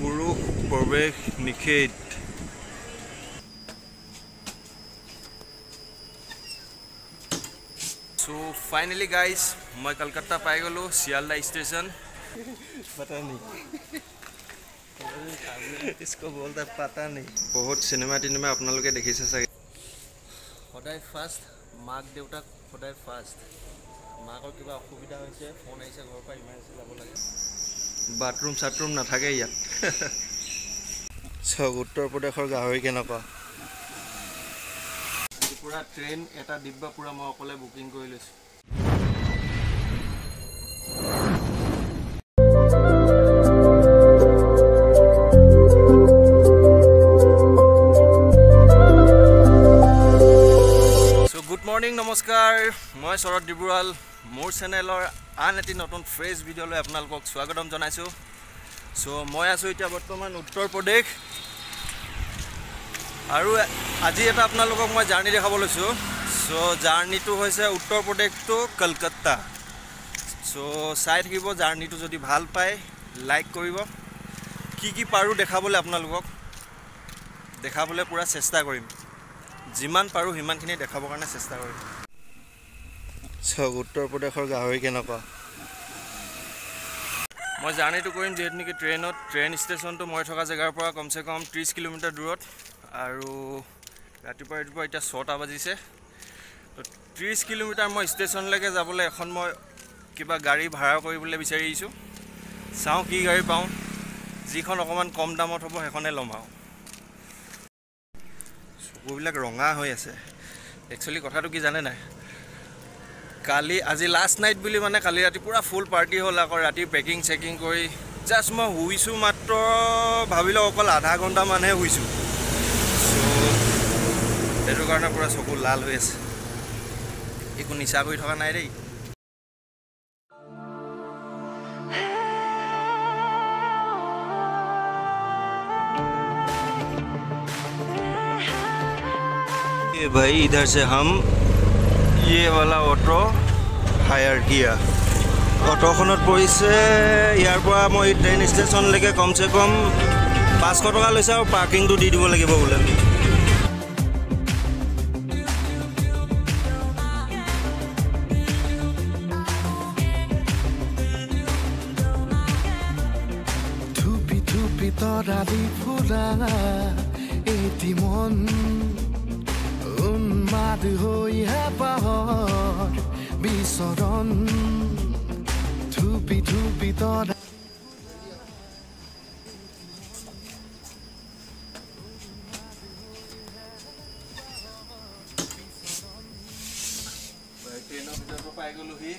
পুৰুষ প্ৰৱেশ নিষেধ। सो फाइनली गाइस मैं कलकत्ता पाई गलो सियालदा स्टेशन। पता नहीं इसको बोलता पता नहीं। बहुत सिनेमा टिनेमा आपनालोके देखिছে চাগে। সদায় ফাৰ্ষ্ট মাক দেউতাক সদায় ফাৰ্ষ্ট। মাকৰ কিবা অসুবিধা হৈছে ফোন আহিছে ঘৰৰ পৰা ইমাৰ্জেঞ্চি যাব লাগে। বাথৰুম সাথৰুম নাথাকে ইয়াত। সব উত্তৰ প্ৰদেশৰ গাহৰি কেনেকুৱা। পুৰা ট্ৰেইন এটা ডিব্বা পুৰা মই অকলে বুকিং কৰি লৈছোঁ। गुड मर्निंग नमस्कार मैं शरद डिब्रुवाल मोर चेनेलर आन एटी नतुन फ्रेश भिडिओ आपनालोকক स्वागतम जनाइছো। सो मैं आছো এতিয়া বৰ্তমান उत्तर प्रदेश আৰু আজি এটা আপোনালোকক মই জাৰ্নি দেখাব লৈছো। সো জাৰ্নিটো হৈছে उत्तर प्रदेश টু কলকাতা। সো চাই থাকিব জাৰ্নিটো যদি ভাল পায় লাইক কৰিব। কি পাৰো দেখাবলৈ আপোনালোকক দেখাবলৈ পুৰা চেষ্টা কৰিম। जिमान पारो हिमानखिनि देखाবৰ কাৰণে চেষ্টা কৰিম। সব উত্তৰ প্ৰদেশৰ গাহৰি কেনেকুৱা। মই জাৰ্নিটো কৰিম যেহেতু নেকি ট্ৰেইন ষ্টেচনটো মই থকা জেগাৰ পৰা কমসে কম 30 কিলোমিটাৰ দূৰত আৰু ৰাতিপুৱা এতিয়া 6টা বাজিছে। তো 30 কিলোমিটাৰ মই ষ্টেচনলৈকে যাবলৈ এখন মই কিবা গাড়ী ভাড়া কৰিবলৈ বিচাৰি আহিছোঁ। চাওঁ কি গাড়ী পাওঁ, যিখন অকমান কম দামত হ'ব সেইখনে ল'ম আৰু। চকুবিলাক ৰঙা হৈ আছে। একচুৱেলি কথাটো কি জানে নাই, কালি আজি লাষ্ট নাইট বুলি মানে কালি ৰাতি পুৰা ফুল পাৰ্টি হ'ল। আকৌ ৰাতি পেকিং চেকিং কৰি জাষ্ট মই শুইছোঁ মাত্ৰ ভাবিলোঁ অকল আধা ঘণ্টামানহে শুইছোঁ। সেইটো কাৰণে পুৰা চকু লাল হৈ আছে। একো নিচা কৰি থকা নাই দেই। भाई इधर से हम ये वाला ऑटो हायर किया। ऑटोखনত পৰিছে ইয়াৰ পৰা মই ট্ৰেইন ষ্টেচনলৈকে কমসে কম 500 টকা লৈছে আৰু পাৰ্কিংটো দি দিব লাগিব বোলে। ধুপি ধুপি তৰালি ফুৰা এটি মন উন্মাদ হৈহে পাহৰ বিচৰণ। ধুপি ধুপি তৰা ট্ৰেইনৰ ভিতৰতো পাই গ'লোহি,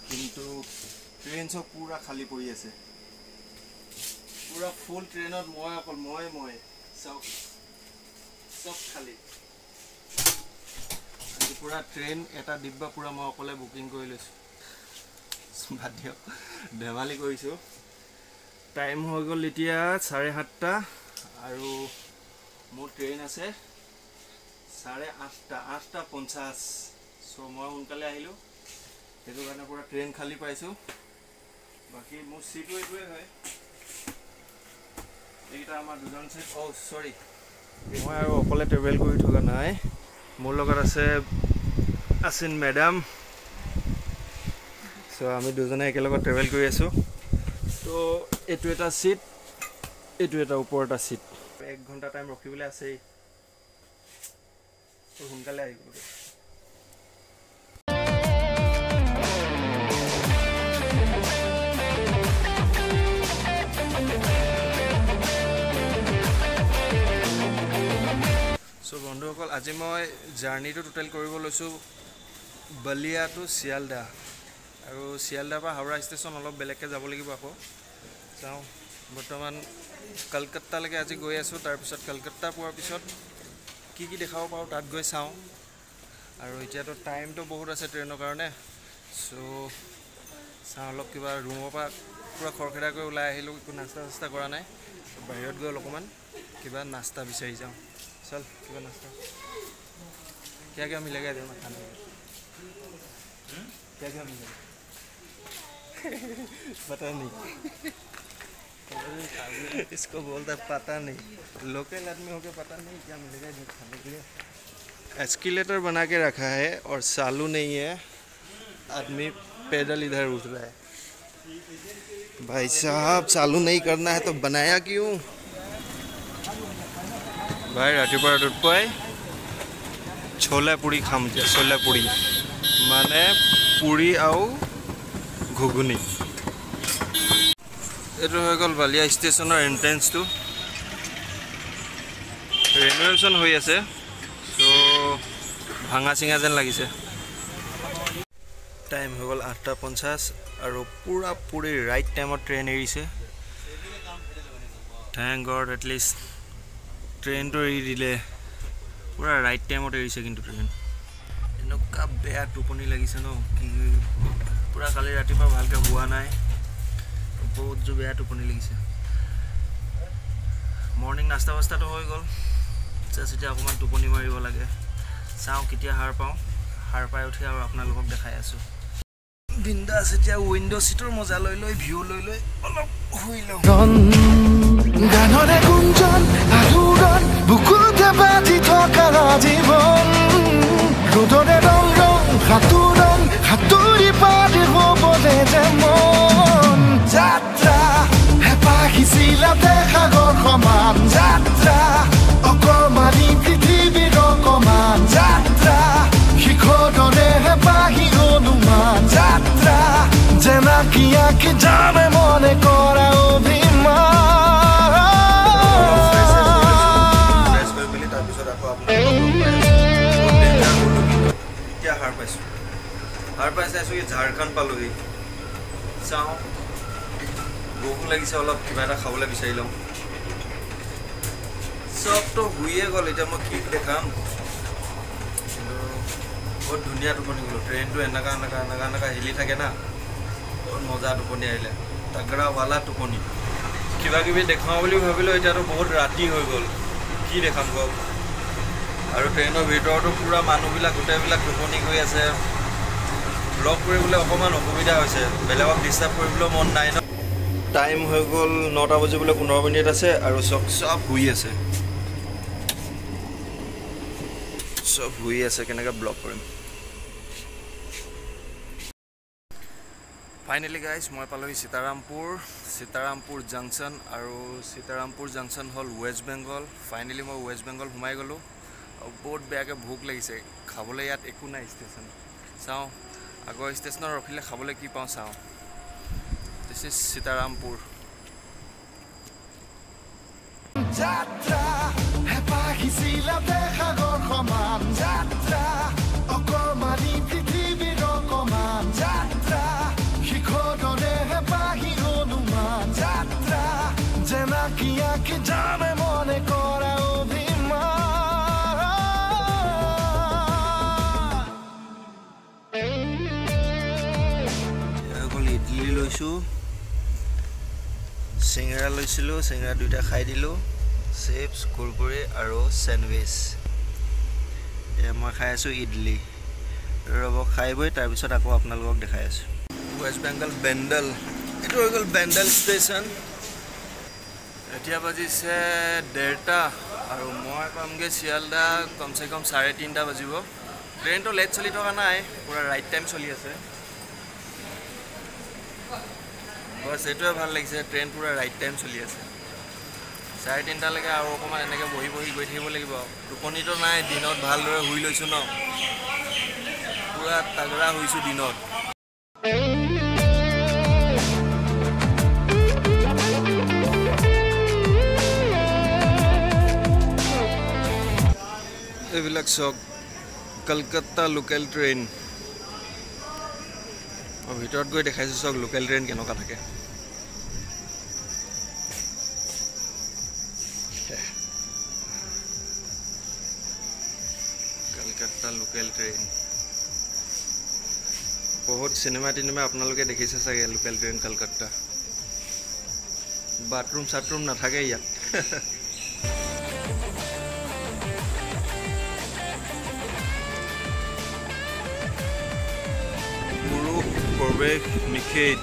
কিন্তু ট্ৰেইন চব পুৰা খালী পৰি আছে। পুৰা ফুল ট্ৰেইনত মই অকল মই চব খালী। পুৰা ট্ৰেইন এটা ডিব্বা পুৰা মই অকলে বুকিং কৰি লৈছোঁ। বাদ দিয়ক, ধেমালি কৰিছোঁ। টাইম হৈ গ'ল এতিয়া 7:30 আৰু মোৰ ট্ৰেইন আছে 8:50। চ' মই সোনকালে আহিলোঁ, সেইটো কাৰণে পুৰা ট্ৰেইন খালী পাইছোঁ। বাকী মোৰ চিটো এইটোৱে হয়। এইকেইটা আমাৰ দুজন চিট। চৰি, মই আৰু অকলে ট্ৰেভেল কৰি থকা নাই, মোৰ লগত আছে আছিন মেডাম। চ' আমি দুজনে একেলগত ট্ৰেভেল কৰি আছোঁ। তো এইটো এটা চিট, এইটো এটা ওপৰত এটা চিট। 1 ঘণ্টা টাইম ৰখিবলৈ আছেই, সোনকালে আহিব। সো বন্ধুসকল আজি মই জাৰ্নিটো টোটেল কৰিব লৈছোঁ বলিয়া টু শিয়ালদা। আৰু শিয়ালদাৰ পৰা হাওৰা ষ্টেচন অলপ বেলেগকৈ যাব লাগিব। আকৌ চাওঁ, বৰ্তমান কলকাতালৈকে আজি গৈ আছোঁ। তাৰপিছত কলকাতা পোৱাৰ পিছত কি দেখাব পাৰোঁ তাত গৈ চাওঁ। আৰু এতিয়াতো টাইমটো বহুত আছে ট্ৰেইনৰ কাৰণে। চ' চাওঁ অলপ কিবা ৰুমৰ পৰা পুৰা খৰখেদা কৰি ওলাই আহিলোঁ, একো নাস্তা চাস্তা কৰা নাই। বাহিৰত গৈ অলপমান কিবা নাস্তা বিচাৰি যাওঁ। चल कितना नाश्ता क्या मिलेगा इधर में खाने में? क्या मिलेगा? पता नहीं इसको बोलता पता नहीं, लोकल आदमी होके पता नहीं क्या मिलेगा इधर खाने के लिए। एस्केलेटर बना के रखा है और चालू नहीं है, आदमी पैदल इधर उठ रहा है। भाई साहब चालू नहीं करना है तो बनाया क्यों? भाई रातिपुवा दुटपुवाई छोला पुरी खाम जे, छोला पुरी माने पुरी आउ घुगुनी। এইটো হৈ গ'ল বালিয়া ষ্টেচনৰ এন্ট্ৰেন্সটো, ৰেনোভেশ্যন হৈ আছে, চ' ভাঙা চিঙা যেন লাগিছে। টাইম হৈ গ'ল 8:50 আৰু পুৰা পুৰি ৰাইট টাইমত ট্ৰেইন এৰিছে। থেংক গড এটলিষ্ট ট্ৰেইনটো এৰি দিলে, পুৰা ৰাইট টাইমত এৰিছে। কিন্তু ট্ৰেইন এনেকুৱা বেয়া টোপনি লাগিছে ন, কি পুৰা কালি ৰাতিপুৱা ভালকৈ হোৱা নাই, বহুত জোৰ বেয়া টোপনি লাগিছে। মৰ্ণিং নাস্তা বাস্তাটো হৈ গ'ল, জাষ্ট এতিয়া অকণমান টোপনি মাৰিব লাগে। চাওঁ কেতিয়া সাৰ পাওঁ, সাৰ পাই উঠি আৰু আপোনালোকক দেখাই আছোঁ। বিন্দাছ এতিয়া উইণ্ড' ছিটৰ মজা লৈ লৈ ভিউ লৈ লৈ অলপ শুই লওঁ। গানৰে গুঞ্জন আলোড়ন বুকুতে বাজি থকা জীৱন, ৰ'দৰে ৰং ৰং সাঁতোৰং সাঁতুৰি পাৰি হ'বলে যে মন। যাত্ৰা হেঁপাহিছিলা সাগৰ সমান, যাত্ৰা অকমানি পৃথিৱীৰ অকমান, যাত্ৰা শিখৰৰে হেঁপাহি অনুমান, যাত্ৰা জেনাকি আঁকি জানে মনে কৰা অভিমান। সাৰ পাই চাইছোঁ কি ঝাৰখণ্ড পালোহি। চাওঁ ভোক লাগিছে, অলপ কিবা এটা খাবলৈ বিচাৰি লওঁ। চবতো শুইয়ে গ'ল, এতিয়া মই কি দেখাম। কিন্তু বহুত ধুনীয়া টোপনি গ'লোঁ। ট্ৰেইনটো এনেকুৱা এনেকুৱা এনেকুৱা এনেকুৱা হিলি থাকে না, বহুত মজা টোপনি আহিলে, তাগৰাৱালা টোপনি। কিবা কিবি দেখাওঁ বুলি ভাবিলোঁ, এতিয়াতো বহুত ৰাতি হৈ গ'ল, কি দেখাম কওক। আৰু ট্ৰেইনৰ ভিতৰতো পূৰা মানুহবিলাক গোটেইবিলাক টোপনি গৈ আছে। ব্লগ কৰিবলৈ অকণমান অসুবিধা হৈছে, বেলেগক ডিষ্টাৰ্ব কৰিবলৈও মন নাই ন। টাইম হৈ গ'ল 9টা বাজিবলৈ 15 মিনিট আছে আৰু চব শুই আছে, চব শুই আছে, কেনেকৈ ব্লগ কৰিম। ফাইনেলি গাইজ মই পালোহি সীতাৰামপুৰ জাংচন, আৰু সীতাৰামপুৰ জাংচন হ'ল ৱেষ্ট বেংগল। ফাইনেলি মই ৱেষ্ট বেংগল সোমাই গ'লোঁ আৰু বহুত বেয়াকৈ ভোক লাগিছে। খাবলৈ ইয়াত একো নাই ষ্টেচন। চাওঁ আগৰ ষ্টেচনত ৰখিলে খাবলৈ কি পাওঁ চাওঁ। This is Sitarampur. যাত্ৰা হেঁপাহিছিলা সাগৰ সমান, যাত্ৰা অকমানি পৃথিৱীৰ অকমান, যাত্ৰা শিখৰৰে হেঁপাহি অনুমান, যাত্ৰা জেনাকি আঁকি জানে মনে কৰা অভিমান। অকল ইডলি লৈছোঁ, চিঙৰা লৈছিলোঁ, চিঙৰা দুটা খাই দিলোঁ, চিপছ কুৰকুৰে আৰু চেণ্ডউইচ। এয়া মই খাই আছোঁ ইডলি। ৰ'ব খাই বৈ তাৰপিছত আকৌ আপোনালোকক দেখাই আছোঁ। ৱেষ্ট বেংগল বেণ্ডেল, এইটো হৈ গ'ল বেণ্ডেল ষ্টেচন। এতিয়া বাজিছে 1:30 আৰু মই পামগৈ শিয়ালদা কমচে কম 3:30 বাজিব। ট্ৰেইনটো লেট চলি থকা নাই, পূৰা ৰাইট টাইম চলি আছে। বছ এইটোৱে ভাল লাগিছে, ট্ৰেইন পূৰা ৰাইট টাইম চলি আছে। 3:30লৈকে আৰু অকণমান এনেকৈ বহি বহি গৈ থাকিব লাগিব। টোপনিটো নাই, দিনত ভালদৰে শুই লৈছোঁ ন, পূৰা তাগৰা শুইছোঁ দিনত। এইবিলাক চাওক, কলকাতা লোকেল ট্ৰেইন। মই ভিতৰত গৈ দেখাইছোঁ চাওক লোকেল ট্ৰেইন কেনেকুৱা থাকে। কলকাতা লোকেল ট্ৰেইন, বহুত চিনেমা আপোনালোকে দেখিছে চাগে লোকেল ট্ৰেইন কলকাতা। বাথৰুম চাথৰুম নাথাকে ইয়াত। পুৰুষ প্ৰৱেশ নিষেধ,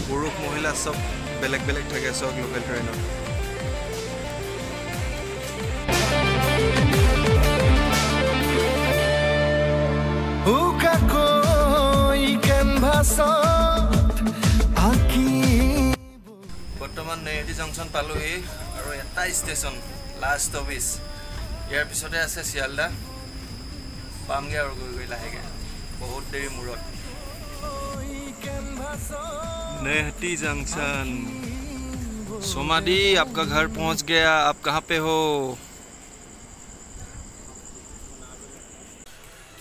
পুৰুষ মহিলা চব বেলেগ বেলেগ থাকে চব লোকেল ট্ৰেইনত। বৰ্তমান নেহেটি জংচন পালোহি আৰু এটা ষ্টেচন লাষ্ট অফিচ, ইয়াৰ পিছতে আছে শিয়ালদা। পামগে আৰু গৈ গৈ লাহেকে, বহুত দেৰি মূৰত। नेहटी जंक्शन सोमादी, आपका घर पहुंच गया। आप कहाँ पे हो?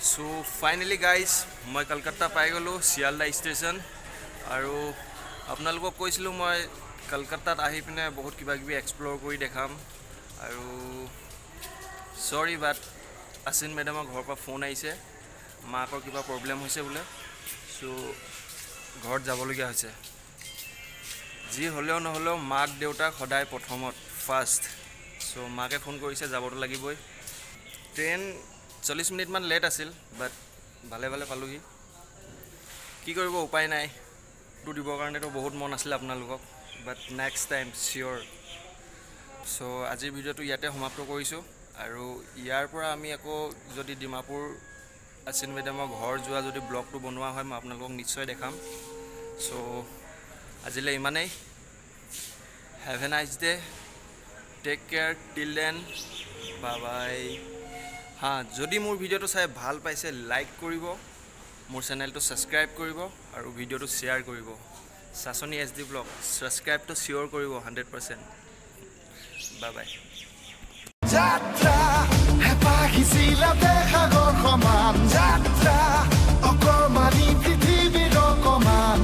सो फाइनली गाइज मैं कलकत्ता पाई गलो शियालदा स्टेशन। और आपनालोকক কৈছিলো মই कलकत्तात आहि पिने बहुत किबा किबि एक्सप्लोर करि देखाम। और सॉरी बाट आसिन मेडমৰ घर पर फोन आइছে, माकर किबा प्रॉब्लम হৈছে बोले। सो घर जाबलगिया হৈছে। जी हलेও নহলেও माक देउताक सदाय प्रथमत फार्स्ट। सो माके फोन करिছে, जाबतो লাগিবই। ट्रेन 40 मिनिट मान लेट आसिल, बाट भाले भाले पालोहि। कि करिब उपाय নাই, टू दिबर कारणे तो बहुत मन आसिल आपनालोকক, बाट नेक्स्ट टाइम सियोर। सो आजिर भिडिओটো ইয়াতে সমাপ্ত কৰিছো। আৰু ইয়াৰ পৰা আমি আকৌ যদি ডিমাপুৰ आसिन मेडমৰ घर যোৱা যদি ব্লগটো বনোৱা হয় মই আপোনালোকক নিশ্চয় দেখাম। सो আজিলে ইমানেই। Have a nice day, take care till then, bye bye. हाँ, जदि मोर भिडिओটো चाই ভাল পাইছে लाइक करिब, मोर चैनलটো सब्सक्राइब करिब और भिडिओটো शेयर करिब। सासनी एसडी ब्लॉग सब्सक्राइब तो सियोर करिब 100%। Bye bye. যাত্ৰা হেপাহিছিলা দেখাগৰ সমান, যাত্ৰা অকমানি পৃথিৱীৰ অকমান।